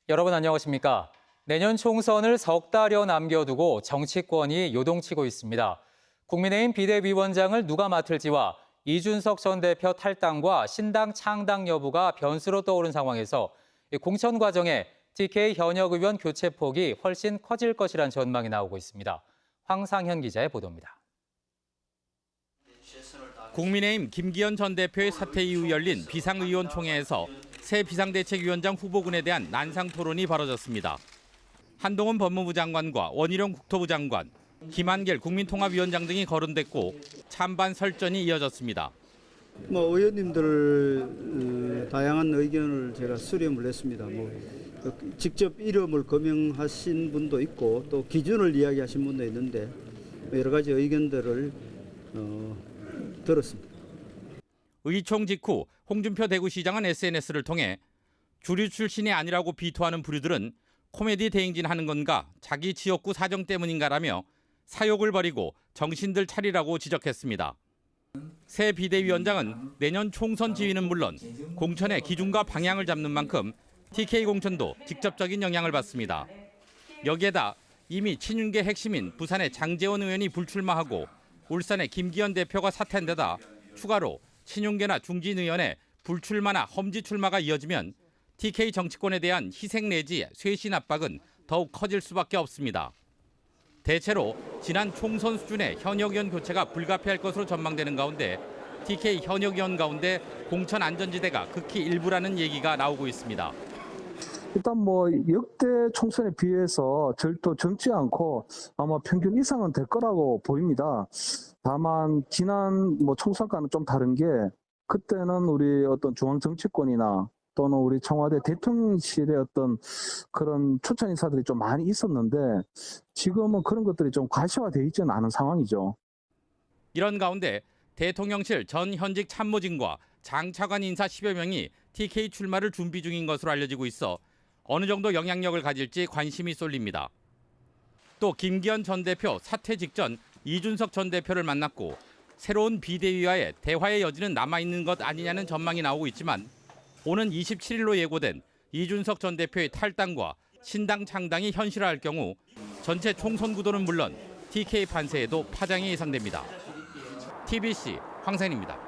여러분 안녕하십니까? 내년 총선을 석 달여 남겨두고 정치권이 요동치고 있습니다. 국민의힘 비대위원장을 누가 맡을지와 이준석 전 대표 탈당과 신당 창당 여부가 변수로 떠오른 상황에서 공천 과정에 TK 현역 의원 교체 폭이 훨씬 커질 것이란 전망이 나오고 있습니다. 황상현 기자의 보도입니다. 국민의힘 김기현 전 대표의 사퇴 이후 열린 비상의원총회에서 새 비상대책위원장 후보군에 대한 난상 토론이 벌어졌습니다. 한동훈 법무부 장관과 원희룡 국토부 장관, 김한길 국민통합위원장 등이 거론됐고 찬반 설전이 이어졌습니다. 의원님들 다양한 의견을 제가 수렴을 했습니다. 직접 이름을 거명하신 분도 있고 또 기준을 이야기하신 분도 있는데 여러 가지 의견들을 들었습니다. 의총 직후 홍준표 대구시장은 SNS를 통해 주류 출신이 아니라고 비토하는 부류들은 코미디 대행진하는 건가 자기 지역구 사정 때문인가라며 사욕을 버리고 정신들 차리라고 지적했습니다. 새 비대위원장은 내년 총선 지휘는 물론 공천의 기준과 방향을 잡는 만큼 TK 공천도 직접적인 영향을 받습니다. 여기에다 이미 친윤계 핵심인 부산의 장제원 의원이 불출마하고 울산의 김기현 대표가 사퇴한 데다 추가로 친윤계나 중진 의원의 불출마나 험지 출마가 이어지면 TK 정치권에 대한 희생 내지 쇄신 압박은 더욱 커질 수밖에 없습니다. 대체로 지난 총선 수준의 현역 의원 교체가 불가피할 것으로 전망되는 가운데 TK 현역 의원 가운데 공천 안전지대가 극히 일부라는 얘기가 나오고 있습니다. 일단 역대 총선에 비해서 절도 적지 않고 아마 평균 이상은 될 거라고 보입니다. 다만 지난 총선과는 좀 다른 게 그때는 우리 어떤 중앙 정치권이나 또는 우리 청와대 대통령실의 어떤 그런 추천 인사들이 좀 많이 있었는데 지금은 그런 것들이 좀 과시화되어 있지는 않은 상황이죠. 이런 가운데 대통령실 전 현직 참모진과 장차관 인사 10여 명이 TK 출마를 준비 중인 것으로 알려지고 있어 어느 정도 영향력을 가질지 관심이 쏠립니다. 또 김기현 전 대표 사퇴 직전 이준석 전 대표를 만났고 새로운 비대위와의 대화의 여지는 남아있는 것 아니냐는 전망이 나오고 있지만 오는 27일로 예고된 이준석 전 대표의 탈당과 신당 창당이 현실화할 경우 전체 총선 구도는 물론 TK 판세에도 파장이 예상됩니다. TBC 황상현입니다.